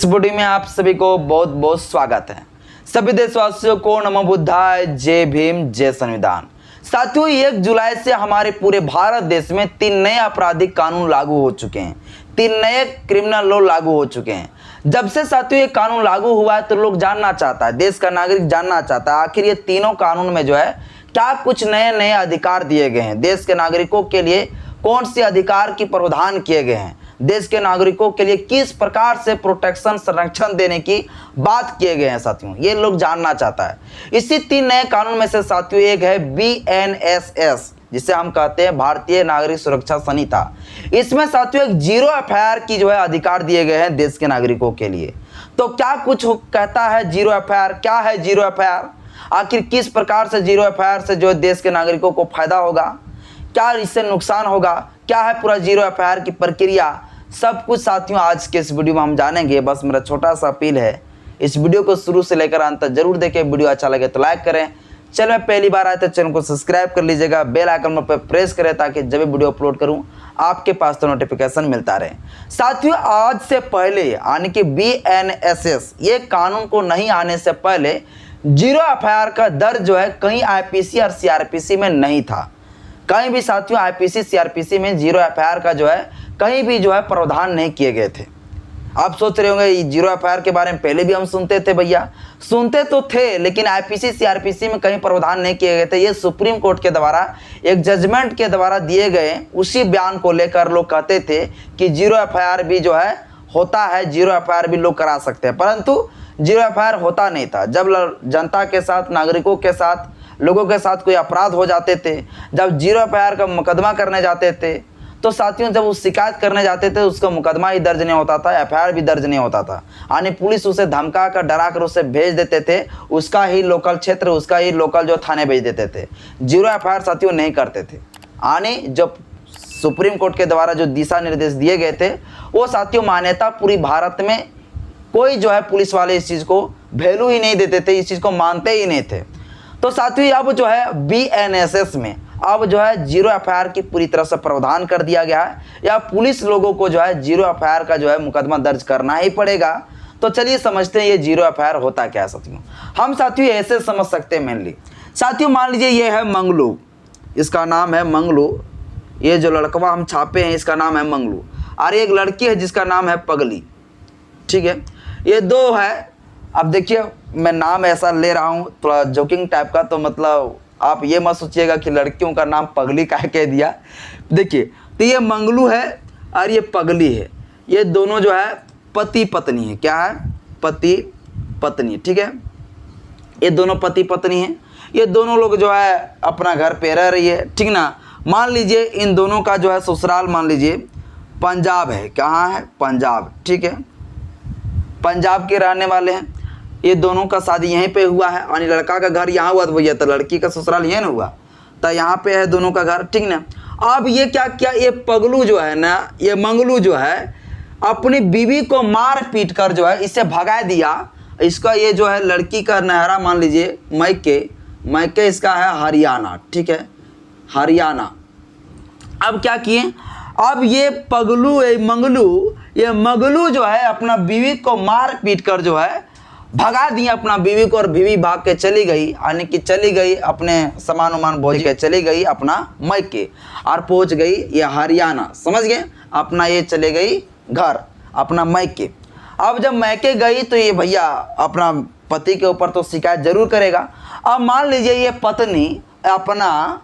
Video में आप सभी को बहुत बहुत स्वागत है। सभी देशवासियों को नमो बुद्धाय, जय भीम, जय संविधान। साथियों, 1 जुलाई से हमारे पूरे भारत देश में 3 नए आपराधिक कानून लागू हो चुके हैं। 3 नए क्रिमिनल लॉ लागू हो चुके हैं। जब से साथियों ये कानून लागू हुआ है तो लोग जानना चाहता है, देश का नागरिक जानना चाहता है आखिर ये तीनों कानून में जो है क्या कुछ नए नए अधिकार दिए गए हैं, देश के नागरिकों के लिए कौन से अधिकार की प्रावधान किए गए हैं, देश के नागरिकों के लिए किस प्रकार से प्रोटेक्शन संरक्षण देने की बात किए गए हैं। साथियों ये लोग जानना चाहता है। इसी 3 नए कानून में से साथियों एक है BNSS, जिसे हम कहते हैं भारतीय नागरिक सुरक्षा संहिता। इसमें साथियों एक 0 FIR की जो है अधिकार दिए गए हैं देश के नागरिकों के लिए। तो क्या कुछ कहता है 0 FIR, क्या है 0 FIR, आखिर किस प्रकार से 0 FIR से जो देश के नागरिकों को फायदा होगा, क्या इससे नुकसान होगा, क्या है पूरा 0 FIR की प्रक्रिया, सब कुछ साथियों आज के इस वीडियो में हम जानेंगे। बस मेरा छोटा सा अपील है, इस वीडियो को शुरू से लेकर अंत तक जरूर देखें। वीडियो अच्छा लगे तो लाइक करें, चैनल में पहली बार आए तो चैनल को सब्सक्राइब कर लीजिएगा, बेल आइकन पर प्रेस करें ताकि जब भी वीडियो अपलोड करूं आपके पास तो नोटिफिकेशन मिलता रहे। साथियों आज से पहले यानी कि BNSS ये कानून को नहीं आने से पहले 0 FIR का दर्ज जो है कहीं IPC और CRPC में नहीं था। कहीं भी साथियों IPC CRPC में 0 FIR का जो है कहीं भी जो है प्रावधान नहीं किए गए थे। आप सोच रहे होंगे 0 FIR के बारे में पहले भी हम सुनते थे, भैया सुनते तो थे, लेकिन IPC CRPC में कहीं प्रावधान नहीं किए गए थे। ये सुप्रीम कोर्ट के द्वारा एक जजमेंट के द्वारा दिए गए उसी बयान को लेकर लोग कहते थे कि 0 FIR भी जो है होता है, 0 FIR भी लोग करा सकते हैं, परंतु 0 FIR होता नहीं था। जब जनता के साथ, नागरिकों के साथ, लोगों के साथ कोई अपराध हो जाते थे, जब 0 FIR का मुकदमा करने जाते थे तो साथियों जब वो शिकायत करने जाते थे उसका मुकदमा ही दर्ज नहीं होता था, FIR भी दर्ज नहीं होता था। यानी पुलिस उसे धमका कर, डरा कर उसे भेज देते थे, उसका ही लोकल क्षेत्र, उसका ही लोकल जो थाने भेज देते थे। 0 FIR साथियों नहीं करते थे। यानी जब सुप्रीम कोर्ट के द्वारा जो दिशा निर्देश दिए गए थे वो साथियों मान्यता पूरी भारत में कोई जो है पुलिस वाले इस चीज़ को वैल्यू ही नहीं देते थे, इस चीज़ को मानते ही नहीं थे। तो साथियों अब जो है BNSS में अब जो है 0 FIR की पूरी तरह से प्रावधान कर दिया गया है, या पुलिस लोगों को जो है 0 FIR का जो है मुकदमा दर्ज करना ही पड़ेगा। तो चलिए समझते हैं ये 0 FIR होता क्या है। साथियों हम साथियों ऐसे समझ सकते हैं मेनली। साथियों मान लीजिए ये है मंगलू, इसका नाम है मंगलू, ये जो लड़कवा हम छापे हैं इसका नाम है मंगलू, और एक लड़की है जिसका नाम है पगली, ठीक है। ये 2 है। अब देखिए मैं नाम ऐसा ले रहा हूँ थोड़ा जोकिंग टाइप का, तो मतलब आप ये मत सोचिएगा कि लड़कियों का नाम पगली काहे कह दिया। देखिए तो ये मंगलू है और ये पगली है, ये दोनों जो है पति पत्नी है। क्या है? पति पत्नी, ठीक है। ये दोनों पति पत्नी हैं। ये दोनों लोग जो है अपना घर पे रह रही है, ठीक ना। मान लीजिए इन दोनों का जो है ससुराल मान लीजिए पंजाब है। कहाँ है? पंजाब, ठीक है। पंजाब के रहने वाले हैं। ये दोनों का शादी यहीं पे हुआ है, यानी लड़का का घर यहाँ हुआ तो भैया तो लड़की का ससुराल यहीं ना हुआ, तो यहाँ पे है दोनों का घर, ठीक ना। अब ये क्या किया, ये पगलू जो है ना, ये मंगलू जो है अपनी बीवी को मार पीट कर जो है इसे भगा दिया। इसका ये जो है लड़की का नहरा मान लीजिए मैके इसका है हरियाणा, ठीक है, हरियाणा। अब क्या किए, अब ये मंगलू जो है अपना बीवी को मार पीट कर जो है भगा दिया अपना बीवी को, और बीवी भाग के चली गई, यानी कि चली गई अपने सामान उमान भोज के चली गई अपना मैके और पहुंच गई ये हरियाणा, समझ गए, अपना ये चले गई घर अपना मैके। अब जब मैके गई तो ये भैया अपना पति के ऊपर तो शिकायत जरूर करेगा। अब मान लीजिए ये पत्नी अपना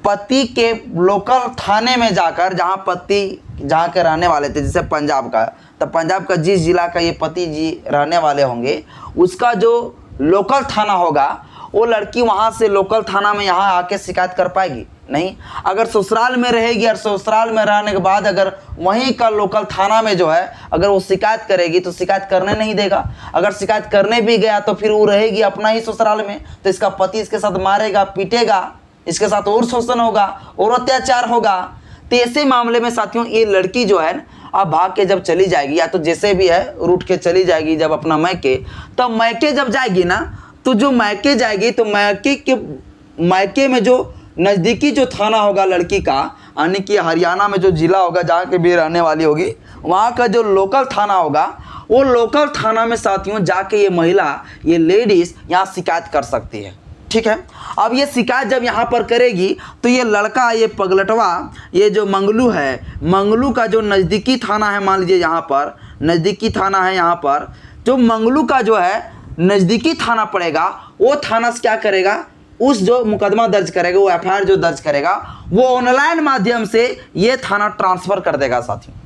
पति के लोकल थाने में जाकर, जहाँ पति जहाँ के रहने वाले थे, जैसे पंजाब का, तो पंजाब का जिस जिला का ये पति जी रहने वाले होंगे उसका जो लोकल थाना होगा वो लड़की वहाँ से लोकल थाना में यहाँ आके शिकायत कर पाएगी नहीं। अगर ससुराल में रहेगी और ससुराल में रहने के बाद अगर वहीं का लोकल थाना में जो है अगर वो शिकायत करेगी तो शिकायत करने नहीं देगा। अगर शिकायत करने भी गया तो फिर वो रहेगी अपना ही ससुराल में, तो इसका पति इसके साथ मारेगा पीटेगा, इसके साथ और शोषण होगा और अत्याचार होगा। तो ऐसे मामले में साथियों ये लड़की जो है अब भाग के जब चली जाएगी, या तो जैसे भी है रूठ के चली जाएगी जब अपना मैके, तो मैके जब जाएगी ना, तो जो मैके जाएगी तो मैके में जो नज़दीकी जो थाना होगा लड़की का, यानी कि हरियाणा में जो जिला होगा जहाँ के भी रहने वाली होगी, वहाँ का जो लोकल थाना होगा वो लोकल थाना में साथियों जाके ये महिला, ये लेडीज़ यहाँ शिकायत कर सकती है। ठीक है, अब ये शिकायत जब यहाँ पर करेगी तो ये लड़का, ये पगलटवा, ये जो मंगलू है, मंगलू का जो नज़दीकी थाना है, मान लीजिए यहाँ पर नज़दीकी थाना है, यहाँ पर जो मंगलू का जो है नज़दीकी थाना पड़ेगा, वो थाना से क्या करेगा, उस जो मुकदमा दर्ज करेगा, वो एफआईआर जो दर्ज करेगा, वो ऑनलाइन माध्यम से ये थाना ट्रांसफ़र कर देगा। साथियों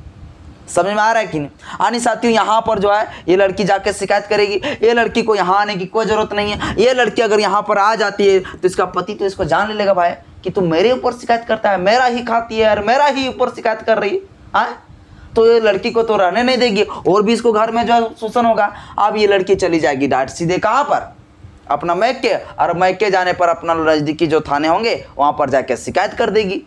समझ में आ रहा है कि नहीं? यानी साथियों यहाँ पर जो है ये लड़की जाके शिकायत करेगी, ये लड़की को यहाँ आने की कोई ज़रूरत नहीं है। ये लड़की अगर यहाँ पर आ जाती है तो इसका पति तो इसको जान ले लेगा, भाई कि तू मेरे ऊपर शिकायत करता है, मेरा ही खाती है और मेरा ही ऊपर शिकायत कर रही है। तो ये लड़की को तो रहने नहीं देगी और भी इसको घर में जो है शोषण होगा। अब ये लड़की चली जाएगी डायरेक्ट सीधे कहाँ पर, अपना मैके, और मैके जाने पर अपना नज़दीकी जो थाने होंगे वहाँ पर जाके शिकायत कर देगी।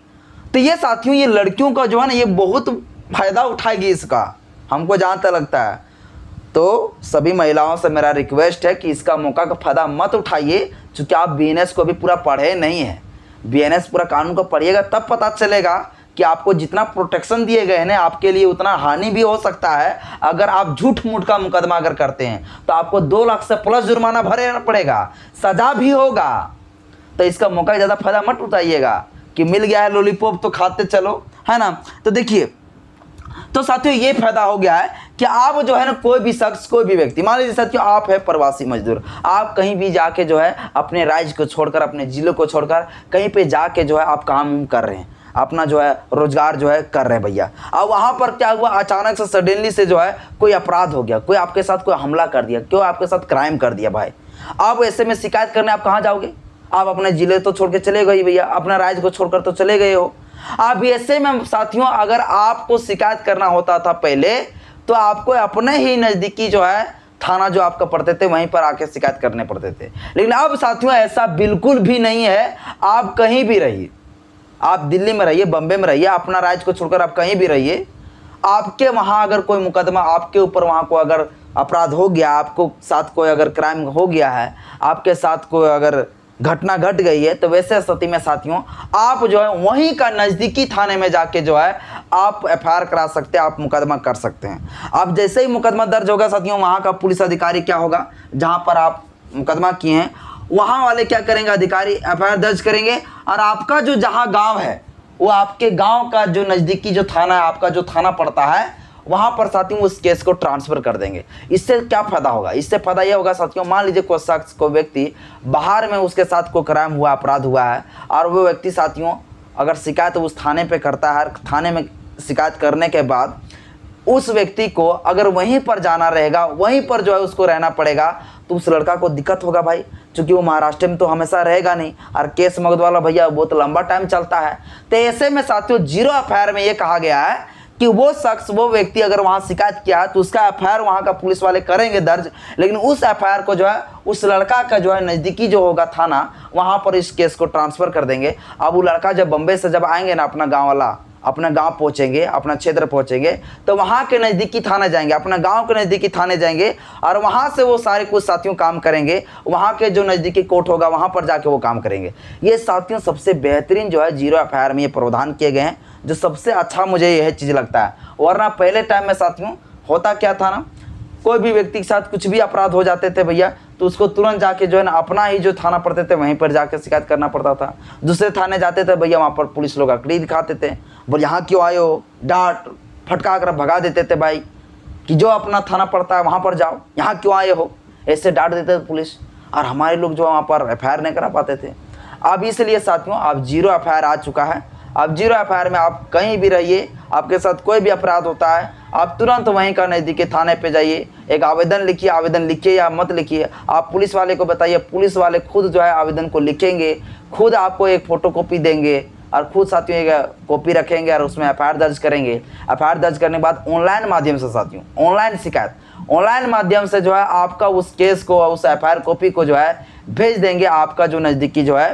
तो ये साथियों ये लड़कियों का जो है ना ये बहुत फ़ायदा उठाएगी इसका, हमको जहाँ तक लगता है। तो सभी महिलाओं से मेरा रिक्वेस्ट है कि इसका मौका का फ़ायदा मत उठाइए, क्योंकि आप बीएनएस को भी पूरा पढ़े नहीं है। बीएनएस पूरा कानून को पढ़िएगा तब पता चलेगा कि आपको जितना प्रोटेक्शन दिए गए हैं ना, आपके लिए उतना हानि भी हो सकता है। अगर आप झूठ मूठ का मुकदमा अगर करते हैं तो आपको 2 लाख से प्लस जुर्माना भरना पड़ेगा, सज़ा भी होगा। तो इसका मौका ज़्यादा फ़ायदा मत उठाइएगा कि मिल गया है लॉलीपॉप तो खाते चलो, है ना। तो देखिए, तो साथियों ये फायदा हो गया है कि आप जो है ना कोई भी शख्स, कोई भी व्यक्ति, मान लीजिए साथियों आप है प्रवासी मजदूर, आप कहीं भी जाके जो है अपने राज्य को छोड़कर, अपने ज़िले को छोड़कर कहीं पे जाके जो है आप काम कर रहे हैं, अपना जो है रोजगार जो है कर रहे हैं भैया। अब वहाँ पर क्या हुआ, अचानक से सडनली से जो है कोई अपराध हो गया, कोई आपके साथ कोई हमला कर दिया, क्यों आपके साथ क्राइम कर दिया भाई। अब ऐसे में शिकायत करने आप कहाँ जाओगे? आप अपने ज़िले तो छोड़ के चले गए भैया, अपना राज्य को छोड़कर तो चले गए हो। अब ऐसे में साथियों अगर आपको शिकायत करना होता था पहले, तो आपको अपने ही नज़दीकी जो है थाना जो आपका पड़ते थे वहीं पर आके शिकायत करने पड़ते थे। लेकिन अब साथियों ऐसा बिल्कुल भी नहीं है। आप कहीं भी रहिए, आप दिल्ली में रहिए, बम्बे में रहिए, अपना राज्य को छोड़कर आप कहीं भी रहिए, आपके वहाँ अगर कोई मुकदमा आपके ऊपर, वहाँ को अगर अपराध हो गया, आपको साथ कोई अगर क्राइम हो गया है, आपके साथ कोई अगर घटना घट गई है, तो वैसे स्थिति में साथियों आप जो है वहीं का नज़दीकी थाने में जाके जो है आप एफआईआर करा सकते हैं, आप मुकदमा कर सकते हैं। अब जैसे ही मुकदमा दर्ज होगा साथियों, वहाँ का पुलिस अधिकारी क्या होगा, जहाँ पर आप मुकदमा किए हैं वहाँ वाले क्या करेंगे, अधिकारी एफआईआर दर्ज करेंगे, और आपका जो जहाँ गाँव है वो आपके गाँव का जो नज़दीकी जो थाना है, आपका जो थाना पड़ता है, वहाँ पर साथियों उस केस को ट्रांसफ़र कर देंगे। इससे क्या फ़ायदा होगा, इससे फ़ायदा यह होगा साथियों, मान लीजिए कोई शख्स, कोई व्यक्ति बाहर में उसके साथ कोई क्राइम हुआ, अपराध हुआ है, और वो व्यक्ति साथियों अगर शिकायत उस थाने पे करता है, थाने में शिकायत करने के बाद उस व्यक्ति को अगर वहीं पर जाना रहेगा, वहीं पर जो है उसको रहना पड़ेगा, तो उस लड़का को दिक्कत होगा भाई, क्योंकि वो महाराष्ट्र में तो हमेशा रहेगा नहीं, और केस मगद वाला भैया बहुत लंबा टाइम चलता है। तो ऐसे में साथियों 0 एफआईआर में ये कहा गया है कि वो शख्स, वो व्यक्ति अगर वहाँ शिकायत किया है तो उसका एफआईआर वहाँ का पुलिस वाले करेंगे दर्ज, लेकिन उस एफआईआर को जो है उस लड़का का जो है नज़दीकी जो होगा थाना, वहाँ पर इस केस को ट्रांसफ़र कर देंगे। अब वो लड़का जब बम्बे से जब आएंगे ना, अपना गाँव वाला, अपना गांव पहुंचेंगे, अपना क्षेत्र पहुंचेंगे, तो वहां के नज़दीकी थाने जाएंगे, अपना गांव के नज़दीकी थाने जाएंगे, और वहां से वो सारे कुछ साथियों काम करेंगे, वहां के जो नज़दीकी कोर्ट होगा वहां पर जाके वो काम करेंगे। ये साथियों सबसे बेहतरीन जो है 0 एफआईआर में ये प्रावधान किए गए हैं, जो सबसे अच्छा मुझे यह चीज़ लगता है। वरना पहले टाइम में साथियों होता क्या था ना, कोई भी व्यक्ति के साथ कुछ भी अपराध हो जाते थे भैया, तो उसको तुरंत जाके जो है ना अपना ही जो थाना पड़ते थे वहीं पर जाके शिकायत करना पड़ता था। दूसरे थाने जाते थे भैया, वहाँ पर पुलिस लोग आकड़ी दिखाते थे, बोल यहाँ क्यों आए हो, डांट फटका कर भगा देते थे भाई, कि जो अपना थाना पड़ता है वहाँ पर जाओ, यहाँ क्यों आए हो, ऐसे डांट देते थे पुलिस, और हमारे लोग जो वहाँ पर एफआईआर नहीं करा पाते थे। अब इसलिए साथियों अब 0 एफआईआर आ चुका है। अब 0 एफआईआर में आप कहीं भी रहिए, आपके साथ कोई भी अपराध होता है, आप तुरंत वहीं का नज़दीकी थाने पे जाइए, एक आवेदन लिखिए, आवेदन लिखिए या मत लिखिए, आप पुलिस वाले को बताइए, पुलिस वाले खुद जो है आवेदन को लिखेंगे, खुद आपको एक फ़ोटोकॉपी देंगे, और खुद साथियों एक कॉपी रखेंगे और उसमें एफआईआर दर्ज करेंगे। एफआईआर दर्ज करने के बाद ऑनलाइन माध्यम से साथियों, ऑनलाइन शिकायत, ऑनलाइन माध्यम से जो है आपका उस केस को, उस एफआईआर कॉपी को जो है भेज देंगे, आपका जो नज़दीकी जो है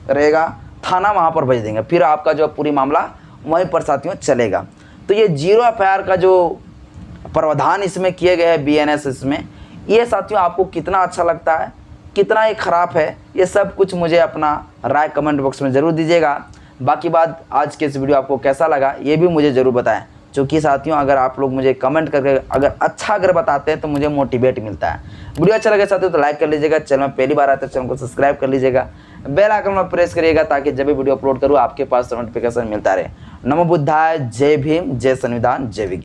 रहेगा थाना, वहाँ पर भेज देंगे, फिर आपका जो पूरी मामला वहीं पर साथियों चलेगा। तो ये 0 एफआईआर का जो प्रावधान इसमें किए गए हैं बीएनएस, इसमें ये साथियों आपको कितना अच्छा लगता है, कितना ये ख़राब है, ये सब कुछ मुझे अपना राय कमेंट बॉक्स में ज़रूर दीजिएगा। बाकी बात आज के इस वीडियो आपको कैसा लगा ये भी मुझे ज़रूर बताएं। जो कि साथियों अगर आप लोग मुझे कमेंट करके अगर बताते हैं तो मुझे मोटिवेट मिलता है। वीडियो अच्छा लगे साथियों तो लाइक कर लीजिएगा, चैनल में पहली बार आते हैं चैनल को सब्सक्राइब कर लीजिएगा, बेल आइकन में प्रेस करिएगा ताकि जब भी वीडियो अपलोड करूँ आपके पास नोटिफिकेशन मिलता रहे। नमो बुद्धाय, जय भीम, जय संविधान, जय विज्ञान।